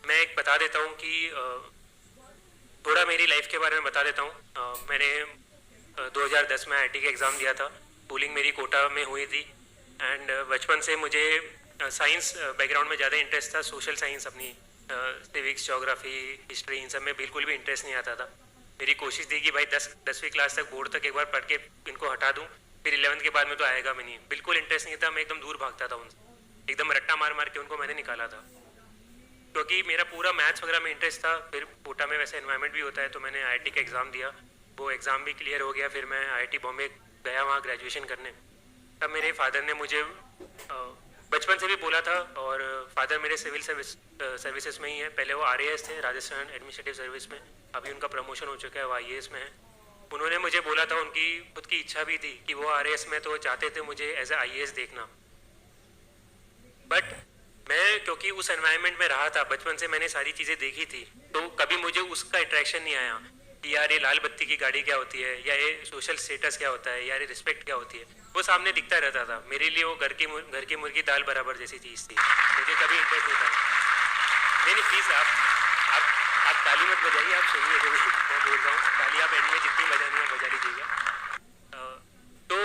मैं एक बता देता हूँ कि थोड़ा मेरी लाइफ के बारे में बता देता हूँ। मैंने 2010 में आईआईटी का एग्ज़ाम दिया था। स्कूलिंग मेरी कोटा में हुई थी एंड बचपन से मुझे साइंस बैकग्राउंड में ज़्यादा इंटरेस्ट था। सोशल साइंस अपनी सिविक्स, ज्योग्राफी, हिस्ट्री, इन सब में बिल्कुल भी इंटरेस्ट नहीं आता था। मेरी कोशिश थी कि भाई 10वीं क्लास तक बोर्ड तक एक बार पढ़ के इनको हटा दूँ, फिर 11th के बाद में तो आएगा भी नहीं। बिल्कुल इंटरेस्ट नहीं था, मैं एकदम दूर भागता था उनसे, एकदम रट्टा मार मार के उनको मैंने निकाला था, क्योंकि मेरा पूरा मैथ्स वगैरह में इंटरेस्ट था। फिर कोटा में वैसे एनवायरनमेंट भी होता है, तो मैंने आईआईटी का एग्ज़ाम दिया, वो एग्ज़ाम भी क्लियर हो गया। फिर मैं आईआईटी बॉम्बे गया वहाँ ग्रेजुएशन करने। तब मेरे फादर ने मुझे बचपन से भी बोला था, और फादर मेरे सिविल सर्विसेज में ही है। पहले वो आरएएस थे, राजस्थान एडमिनिस्ट्रेटिव सर्विस में, अभी उनका प्रमोशन हो चुका है, वो आईएएस में है। उन्होंने मुझे बोला था, उनकी खुद की इच्छा भी थी कि वो आरएएस में, तो चाहते थे मुझे एज ए आईएएस देखना। बट मैं क्योंकि उस एनवायरनमेंट में रहा था, बचपन से मैंने सारी चीज़ें देखी थी, तो कभी मुझे उसका अट्रैक्शन नहीं आया कि यार ये लाल बत्ती की गाड़ी क्या होती है, या ये सोशल स्टेटस क्या होता है, यार ये रिस्पेक्ट क्या होती है। वो सामने दिखता रहता था मेरे लिए, वो घर की मुर्गी दाल बराबर जैसी चीज़ थी। मुझे कभी इंटरेस्ट नहीं था। नहीं नहीं, प्लीज़ आप ताली मत बजाइए, आप सुनिए जो मैं बोल रहा हूँ। ताली आप एंड में जितनी बजानी है बजा लीजिएगा। तो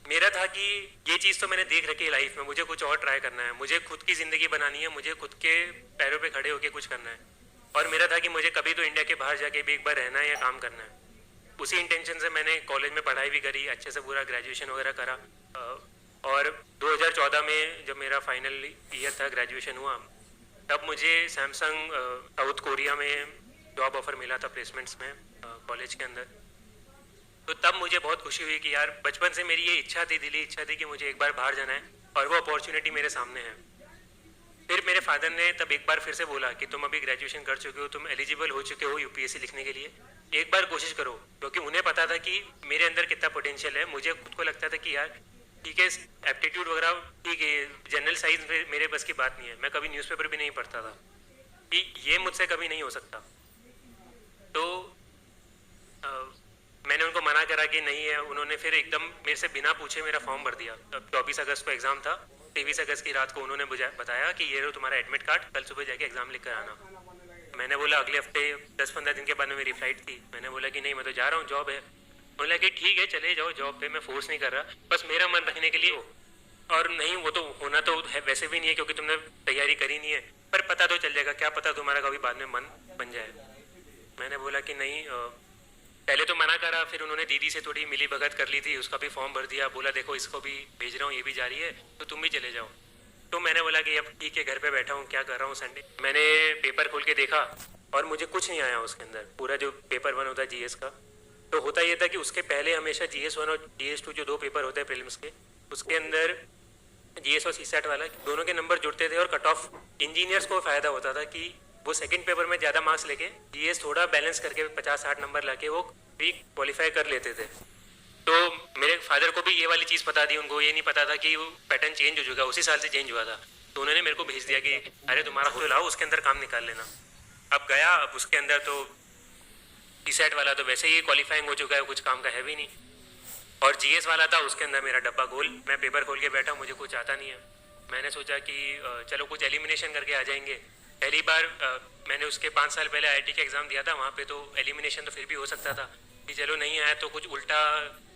मेरा था कि ये चीज़ तो मैंने देख रखी है लाइफ में, मुझे कुछ और ट्राई करना है, मुझे खुद की ज़िंदगी बनानी है, मुझे खुद के पैरों पे खड़े होकर कुछ करना है। और मेरा था कि मुझे कभी तो इंडिया के बाहर जाके भी एक बार रहना है या काम करना है। उसी इंटेंशन से मैंने कॉलेज में पढ़ाई भी करी, अच्छे से पूरा ग्रेजुएशन वगैरह करा। और 2014 में जब मेरा फाइनल ईयर था, ग्रेजुएशन हुआ, तब मुझे सैमसंग साउथ कोरिया में जॉब ऑफर मिला था, प्लेसमेंट्स में कॉलेज के अंदर। तो तब मुझे बहुत खुशी हुई कि यार बचपन से मेरी ये इच्छा थी, दिली इच्छा थी कि मुझे एक बार बाहर जाना है, और वो अपॉर्चुनिटी मेरे सामने है। फिर मेरे फादर ने तब एक बार फिर से बोला कि तुम अभी ग्रेजुएशन कर चुके हो, तुम एलिजिबल हो चुके हो यूपीएससी लिखने के लिए, एक बार कोशिश करो। क्योंकि उन्हें पता था कि मेरे अंदर कितना पोटेंशियल है। मुझे खुद को लगता था कि यार ठीक है, एप्टीट्यूड वगैरह ठीक है, जनरल साइंस मेरे बस की बात नहीं है। मैं कभी न्यूज़पेपर भी नहीं पढ़ता था, कि ये मुझसे कभी नहीं हो सकता। तो मैंने उनको मना करा कि नहीं है। उन्होंने फिर एकदम मेरे से बिना पूछे मेरा फॉर्म भर दिया। तब 24 अगस्त को एग्ज़ाम था, 23 अगस्त की रात को उन्होंने बताया कि ये लो तुम्हारा एडमिट कार्ड, कल सुबह जाके एग्ज़ाम लिख कर आना। मैंने बोला अगले हफ्ते 10-15 दिन के बाद में मेरी फ़्लाइट थी। मैंने बोला कि नहीं, मैं तो जा रहा हूँ, जॉब है। बोला कि ठीक है चले जाओ जॉब पे, मैं फोर्स नहीं कर रहा, बस मेरा मन रखने के लिए हो। और नहीं, वो तो होना तो है वैसे भी नहीं है, क्योंकि तुमने तैयारी करी नहीं है, पर पता तो चल जाएगा, क्या पता तुम्हारा कभी बाद में मन बन जाए। मैंने बोला कि नहीं, पहले तो मना करा। फिर उन्होंने दीदी से थोड़ी मिली भगत कर ली थी, उसका भी फॉर्म भर दिया। बोला देखो इसको भी भेज रहा हूँ, ये भी जारी है, तो तुम भी चले जाओ। तो मैंने बोला कि अब ठीक है, घर पे बैठा हूँ, क्या कर रहा हूँ संडे। मैंने पेपर खोल के देखा और मुझे कुछ नहीं आया उसके अंदर। पूरा जो पेपर 1 होता है जीएस का, तो होता ये था कि उसके पहले हमेशा GS1 और GS2 जो 2 पेपर होते हैं प्रीलिम्स के, उसके अंदर GS और CSAT वाला दोनों के नंबर जुड़ते थे, और कट ऑफ इंजीनियर्स को फ़ायदा होता था कि वो सेकंड पेपर में ज़्यादा मार्क्स लेके GS थोड़ा बैलेंस करके 50-60 नंबर लाके वो भी क्वालिफाई कर लेते थे। तो मेरे फादर को भी ये वाली चीज़ पता थी, उनको ये नहीं पता था कि वो पैटर्न चेंज हो चुका, उसी साल से चेंज हुआ था। तो उन्होंने मेरे को भेज दिया कि अरे तुम्हारा हो लाओ, उसके अंदर काम निकाल लेना। अब गया, अब उसके अंदर तो CSAT वाला तो वैसे ही क्वालिफाइंग हो चुका है, कुछ काम का है भी नहीं। और GS वाला था, उसके अंदर मेरा डब्बा गोल। मैं पेपर खोल के बैठा, मुझे कुछ आता नहीं है। मैंने सोचा कि चलो कुछ एलिमिनेशन करके आ जाएंगे। पहली बार मैंने उसके 5 साल पहले आईआईटी का एग्ज़ाम दिया था, वहाँ पे तो एलिमिनेशन तो फिर भी हो सकता था कि चलो नहीं आया तो कुछ उल्टा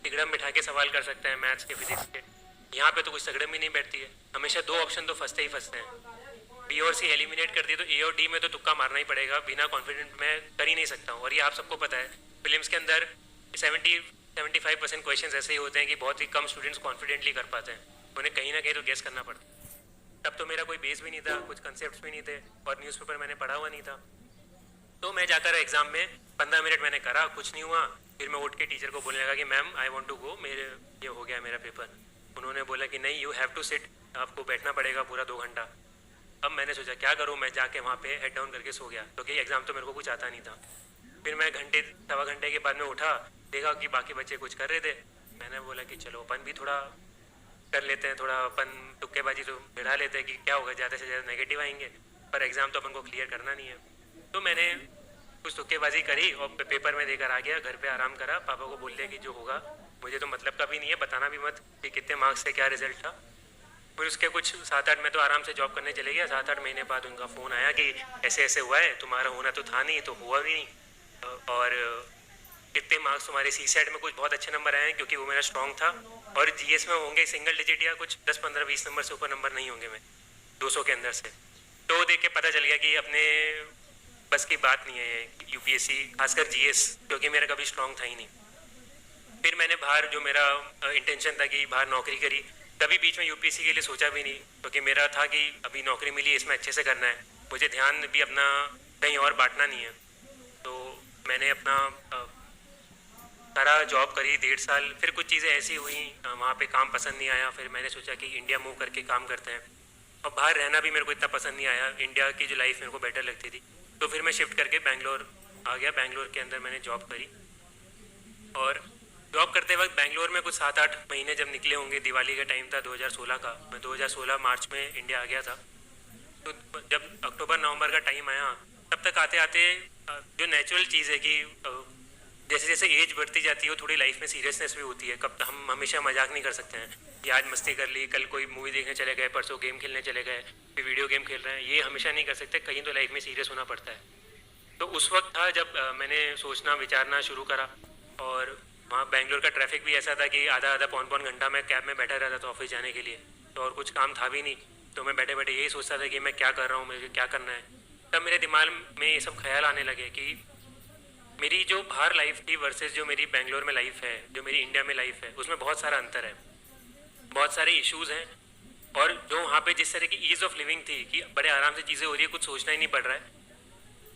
तिगड़म बिठा के सवाल कर सकते हैं मैथ्स के, फिजिक्स के। यहाँ पे तो कुछ तिगड़म ही नहीं बैठती है, हमेशा 2 ऑप्शन तो फंसते ही फंसते हैं। B और C एलिमिनेट कर दिए तो A और D में तो तुक्का मारना ही पड़ेगा, बिना कॉन्फिडेंट मैं कर ही नहीं सकता हूँ। और ये आप सबको पता है, फिल्म्स के अंदर 75% क्वेश्चन ऐसे ही होते हैं कि बहुत ही कम स्टूडेंट्स कॉन्फिडेंटली कर पाते हैं, उन्हें कहीं ना कहीं तो गेस करना पड़ता है। तब तो मेरा कोई बेस भी नहीं था, कुछ कंसेप्ट भी नहीं थे, और न्यूज़पेपर मैंने पढ़ा हुआ नहीं था। तो मैं जाकर एग्ज़ाम में 15 मिनट मैंने करा, कुछ नहीं हुआ। फिर मैं उठ के टीचर को बोलने लगा कि ma'am I want to go, मेरे ये हो गया मेरा पेपर। उन्होंने बोला कि नहीं, यू हैव टू सिट, आपको बैठना पड़ेगा पूरा 2 घंटा। अब मैंने सोचा क्या करूँ, मैं जाके वहाँ पे हेड डाउन करके सो गया, क्योंकि एग्ज़ाम तो मेरे को कुछ आता नहीं था। फिर मैं घंटे 1.25 घंटे के बाद में उठा, देखा कि बाकी बच्चे कुछ कर रहे थे। मैंने बोला कि चलो अपन भी थोड़ा कर लेते हैं, थोड़ा अपन तुक्केबाजी तो बढ़ा लेते हैं कि क्या होगा, ज़्यादा से ज़्यादा नेगेटिव आएंगे, पर एग्ज़ाम तो अपन को क्लियर करना नहीं है। तो मैंने कुछ तुक्केबाजी करी और पेपर में देकर आ गया, घर पे आराम करा। पापा को बोल दिया कि जो होगा, मुझे तो मतलब का भी नहीं है, बताना भी मत कि कितने मार्क्स से क्या रिजल्ट था। फिर उसके कुछ 7-8 में तो आराम से जॉब करने चले गया। 7-8 महीने बाद उनका फ़ोन आया कि ऐसे ऐसे हुआ है, तुम्हारा होना तो था नहीं, तो हुआ भी नहीं। और कितने मार्क्स तुम्हारे सी सेट में कुछ बहुत अच्छे नंबर आए हैं, क्योंकि वो मेरा स्ट्रॉन्ग था। और जीएस में होंगे सिंगल डिजिट या कुछ 10-15-20 नंबर से ऊपर नंबर नहीं होंगे मैं 200 के अंदर से। तो देख के पता चल गया कि अपने बस की बात नहीं है यूपीएससी, खासकर जीएस, क्योंकि मेरा कभी स्ट्रॉन्ग था ही नहीं। फिर मैंने बाहर, जो मेरा इंटेंशन था कि बाहर नौकरी करी, कभी बीच में यूपीएससी के लिए सोचा भी नहीं, क्योंकि मेरा था कि अभी नौकरी मिली, इसमें अच्छे से करना है, मुझे ध्यान भी अपना कहीं और बांटना नहीं है। तो मैंने अपना सारा जॉब करी 1.5 साल। फिर कुछ चीज़ें ऐसी हुई, वहाँ पे काम पसंद नहीं आया। फिर मैंने सोचा कि इंडिया मूव करके काम करते हैं, और बाहर रहना भी मेरे को इतना पसंद नहीं आया। इंडिया की जो लाइफ मेरे को बेटर लगती थी, तो फिर मैं शिफ्ट करके बैंगलोर आ गया। बैंगलोर के अंदर मैंने जॉब करी, और जॉब करते वक्त बैंगलोर में कुछ 7-8 महीने जब निकले होंगे, दिवाली का टाइम था 2016 का। मैं 2016 मार्च में इंडिया आ गया था। तो जब अक्टूबर नवंबर का टाइम आया, तब तक आते आते जो नेचुरल चीज़ है कि जैसे जैसे एज बढ़ती जाती है, वो थोड़ी लाइफ में सीरियसनेस भी होती है। कब हम हमेशा मजाक नहीं कर सकते हैं कि आज मस्ती कर ली, कल कोई मूवी देखने चले गए, परसों गेम खेलने चले गए, फिर वीडियो गेम खेल रहे हैं, ये हमेशा नहीं कर सकते। कहीं तो लाइफ में सीरियस होना पड़ता है। तो उस वक्त था जब मैंने सोचना विचारना शुरू करा। और वहाँ बेंगलोर का ट्रैफिक भी ऐसा था कि आधा आधा पौन पौन घंटा मैं कैब में बैठा रहता था ऑफिस जाने के लिए। तो और कुछ काम था भी नहीं, तो मैं बैठे बैठे यही सोचता था कि मैं क्या कर रहा हूँ, मुझे क्या करना है। तब मेरे दिमाग में ये सब ख्याल आने लगे कि मेरी जो बाहर लाइफ थी वर्सेस जो मेरी बेंगलोर में लाइफ है, जो मेरी इंडिया में लाइफ है, उसमें बहुत सारा अंतर है, बहुत सारे इश्यूज़ हैं। और जो वहाँ पे जिस तरह की ईज़ ऑफ लिविंग थी कि बड़े आराम से चीज़ें हो रही है, कुछ सोचना ही नहीं पड़ रहा है,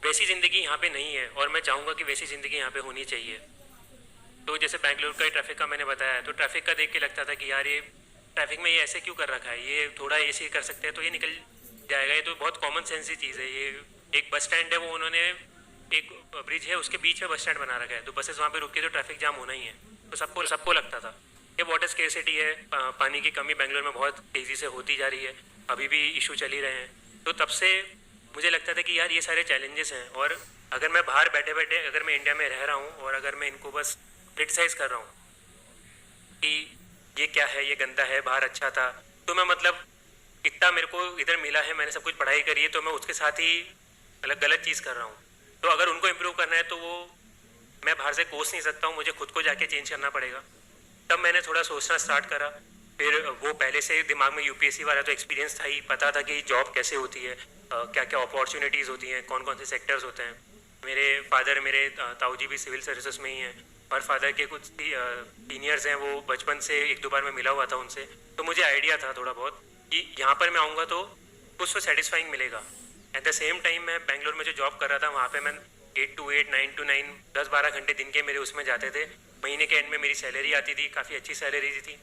वैसी ज़िंदगी यहाँ पे नहीं है। और मैं चाहूँगा कि वैसी ज़िंदगी यहाँ पे होनी चाहिए। तो जैसे बेंगलोर का ट्रैफिक का मैंने बताया, तो ट्रैफिक का देख के लगता था कि यार ये ट्रैफिक में ये ऐसे क्यों कर रखा है, ये थोड़ा ऐसे कर सकते हैं तो ये निकल जाएगा। ये तो बहुत कॉमन सेंस की चीज़ है। ये एक बस स्टैंड है, वो उन्होंने एक ब्रिज है, उसके बीच में बस स्टैंड बना रखा है, तो बसेस वहाँ पे रुक के तो ट्रैफिक जाम होना ही है। तो सबको सबको लगता था ये वाटर स्केर्सिटी है, पानी की कमी बेंगलोर में बहुत तेज़ी से होती जा रही है, अभी भी इशू चल ही रहे हैं। तो तब से मुझे लगता था कि यार ये सारे चैलेंजेस हैं, और अगर मैं बाहर बैठे बैठे अगर मैं इंडिया में रह रहा हूँ और अगर मैं इनको बस क्रिटिसाइज़ कर रहा हूँ कि ये क्या है, ये गंदा है, बाहर अच्छा था, तो मैं मतलब इतना मेरे को इधर मिला है, मैंने सब कुछ पढ़ाई करी है, तो मैं उसके साथ ही मतलब गलत चीज़ कर रहा हूँ। तो अगर उनको इम्प्रूव करना है तो वो मैं बाहर से कोस नहीं सकता हूँ, मुझे खुद को जाके चेंज करना पड़ेगा। तब मैंने थोड़ा सोचना स्टार्ट करा। फिर वो पहले से दिमाग में यूपीएससी वाला तो एक्सपीरियंस था ही, पता था कि जॉब कैसे होती है, क्या क्या अपॉर्चुनिटीज़ होती हैं, कौन कौन से सेक्टर्स होते हैं। मेरे फादर, मेरे ताऊ जी भी सिविल सर्विसेज में ही हैं, और फादर के कुछ सीनियर्स हैं, वो बचपन से 1-2 बार मैं मिला हुआ था उनसे, तो मुझे आइडिया था थोड़ा बहुत कि यहाँ पर मैं आऊँगा तो कुछ तो सेटिस्फाइंग मिलेगा। एट द सेम टाइम मैं बेंगलोर में जो जॉब कर रहा था, वहाँ पे मैं 8 to 8, 9 to 9, 10-12 घंटे दिन के मेरे उसमें जाते थे। महीने के एंड में मेरी सैलरी आती थी, काफ़ी अच्छी सैलरी थी,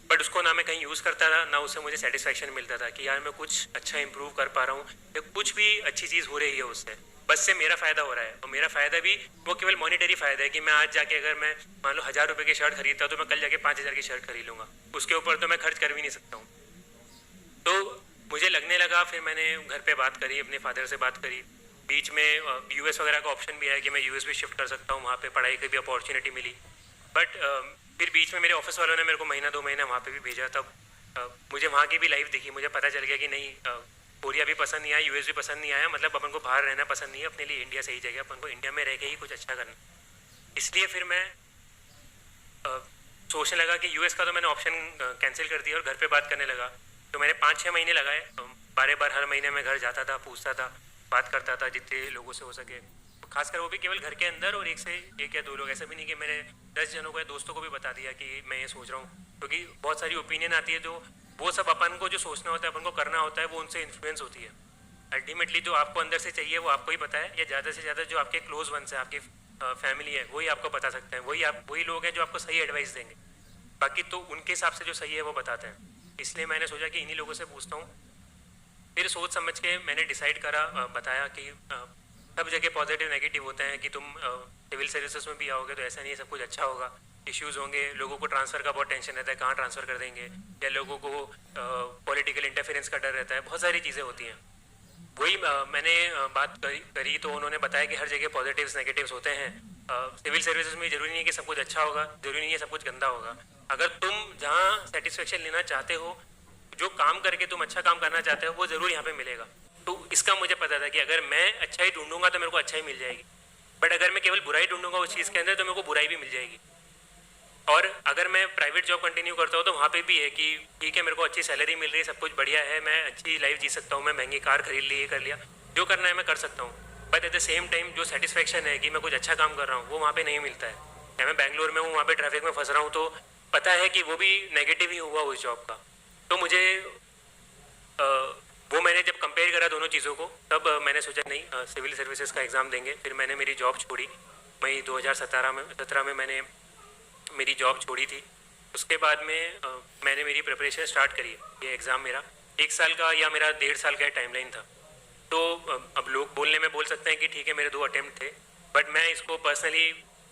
बट उसको ना मैं कहीं यूज़ करता था, ना उससे मुझे सेटिस्फैक्शन मिलता था कि यार मैं कुछ अच्छा इंप्रूव कर पा रहा हूँ या कुछ भी अच्छी चीज़ हो रही है उससे, बस से मेरा फ़ायदा हो रहा है। और मेरा फ़ायदा भी वो केवल मॉनिटरी फ़ायदा है कि मैं आज जाके अगर मैं मान लो 1000 रुपये की शर्ट खरीदता तो मैं कल जाके 5000 की शर्ट खरीद लूँगा, उसके ऊपर तो मैं खर्च कर भी नहीं सकता हूँ। तो मुझे लगने लगा, फिर मैंने घर पे बात करी, अपने फादर से बात करी। बीच में यूएस वगैरह का ऑप्शन भी है कि मैं यूएस भी शिफ्ट कर सकता हूँ, वहाँ पे पढ़ाई की भी अपॉर्चुनिटी मिली। बट फिर बीच में मेरे ऑफिस वालों ने मेरे को महीना 2 महीना वहाँ पे भी भेजा। तब मुझे वहाँ की भी लाइफ दिखी, मुझे पता चल गया कि नहीं, कोरिया भी पसंद नहीं आया, यूएस भी पसंद नहीं आया, मतलब अपन को बाहर रहना पसंद नहीं है, अपने लिए इंडिया सही जगह, अपन को इंडिया में रह के ही कुछ अच्छा करना। इसलिए फिर मैं सोचने लगा कि यूएस का तो मैंने ऑप्शन कैंसिल कर दिया और घर पे बात करने लगा। तो मैंने 5-6 महीने लगाए, बार बार हर महीने मैं घर जाता था, पूछता था, बात करता था जितने लोगों से हो सके, खासकर वो भी केवल घर के अंदर, और 1 या 2 लोग, ऐसा भी नहीं कि मैंने 10 जनों को या दोस्तों को भी बता दिया कि मैं ये सोच रहा हूँ। क्योंकि बहुत सारी ओपिनियन आती है, जो वो सब अपन को जो सोचना होता है, अपन को करना होता है, वो उनसे इन्फ्लुएंस होती है। अल्टीमेटली जो आपको अंदर से चाहिए वो आपको ही पता है, या ज़्यादा से ज़्यादा जो आपके क्लोज वंस है, आपकी फैमिली है, वही आपको बता सकते हैं, वही लोग हैं जो आपको सही एडवाइस देंगे। बाकी तो उनके हिसाब से जो सही है वो बताते हैं। इसलिए मैंने सोचा कि इन्हीं लोगों से पूछता हूँ। फिर सोच समझ के मैंने डिसाइड करा, बताया कि सब जगह पॉजिटिव नेगेटिव होते हैं, कि तुम सिविल सर्विसेज में भी आओगे तो ऐसा नहीं है सब कुछ अच्छा होगा, इश्यूज़ होंगे, लोगों को ट्रांसफ़र का बहुत टेंशन रहता है, कहाँ ट्रांसफ़र कर देंगे, या लोगों को पॉलिटिकल इंटरफेरेंस का डर रहता है, बहुत सारी चीज़ें होती हैं। वही मैंने बात करी तो उन्होंने बताया कि हर जगह पॉजिटिव्स नेगेटिव्स होते हैं। सिविल सर्विसेज में ज़रूरी नहीं है कि सब कुछ अच्छा होगा, ज़रूरी नहीं है सब कुछ गंदा होगा। अगर तुम जहाँ सेटिस्फेक्शन लेना चाहते हो जो काम करके तुम अच्छा काम करना चाहते हो वो ज़रूर यहाँ पे मिलेगा। तो इसका मुझे पता था कि अगर मैं अच्छा ही ढूंढूंगा तो मेरे को अच्छा ही मिल जाएगी, बट अगर मैं केवल बुराई ढूंढूंगा उस चीज़ के अंदर तो मेरे को बुराई भी मिल जाएगी। और अगर मैं प्राइवेट जॉब कंटिन्यू करता हूँ तो वहाँ पे भी है कि ठीक है, मेरे को अच्छी सैलरी मिल रही है, सब कुछ बढ़िया है, मैं अच्छी लाइफ जी सकता हूँ, मैं महंगी कार खरीद ली, ये कर लिया, जो करना है मैं कर सकता हूँ, but at the same time जो सेटिस्फेक्शन है कि मैं कुछ अच्छा काम कर रहा हूँ वो वहाँ पे नहीं मिलता है। या मैं बैंगलोर में हूँ, वहाँ पे ट्रैफिक में फंस रहा हूँ, तो पता है कि वो भी नेगेटिव ही हुआ उस जॉब का। तो मुझे वो मैंने जब कंपेयर करा दोनों चीज़ों को तब मैंने सोचा नहीं, सिविल सर्विसेज का एग्ज़ाम देंगे। फिर मैंने मेरी जॉब छोड़ी, मई 2017 में मैंने मेरी जॉब छोड़ी थी। उसके बाद में मैंने मेरी प्रिपरेशन स्टार्ट करी। ये एग्ज़ाम मेरा 1 साल का या मेरा 1.5 साल का टाइमलाइन था। तो अब लोग बोलने में बोल सकते हैं कि ठीक है मेरे 2 अटेम्प्ट थे, बट मैं इसको पर्सनली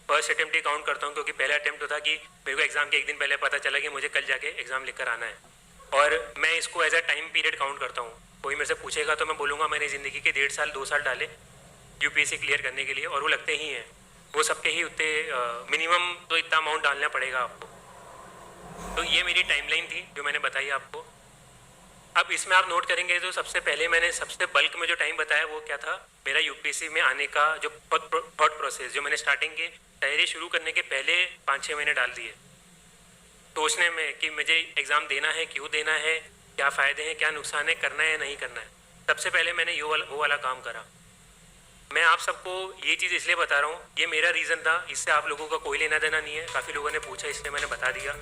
फर्स्ट अटेम्प्ट ही काउंट करता हूँ, क्योंकि पहला अटेम्प्ट तो था कि मेरे को एग्ज़ाम के एक दिन पहले पता चला कि मुझे कल जाके एग्ज़ाम लिखकर आना है, और मैं इसको as a time period count करता हूँ। कोई मेरे से पूछेगा तो मैं बोलूँगा मैंने ज़िंदगी के 1.5 साल 2 साल डाले यूपीएससी क्लियर करने के लिए, और वो लगते ही हैं, वो सबके ही उतने मिनिमम तो इतना अमाउंट डालना पड़ेगा आपको। तो ये मेरी टाइमलाइन थी जो मैंने बताई आपको। अब इसमें आप नोट करेंगे तो सबसे पहले मैंने सबसे बल्क में जो टाइम बताया वो क्या था, मेरा यूपीएससी में आने का जो थॉट प्रोसेस, जो मैंने स्टार्टिंग के तैयारी शुरू करने के पहले 5-6 महीने डाल दिए सोचने में कि मुझे एग्ज़ाम देना है, क्यों देना है, क्या फ़ायदे हैं, क्या नुकसान है, करना है या नहीं करना है। सबसे पहले मैंने वो वाला काम करा। मैं आप सबको ये चीज़ इसलिए बता रहा हूँ, ये मेरा रीज़न था, इससे आप लोगों का कोई लेना देना नहीं है। काफ़ी लोगों ने पूछा इसलिए मैंने बता दिया।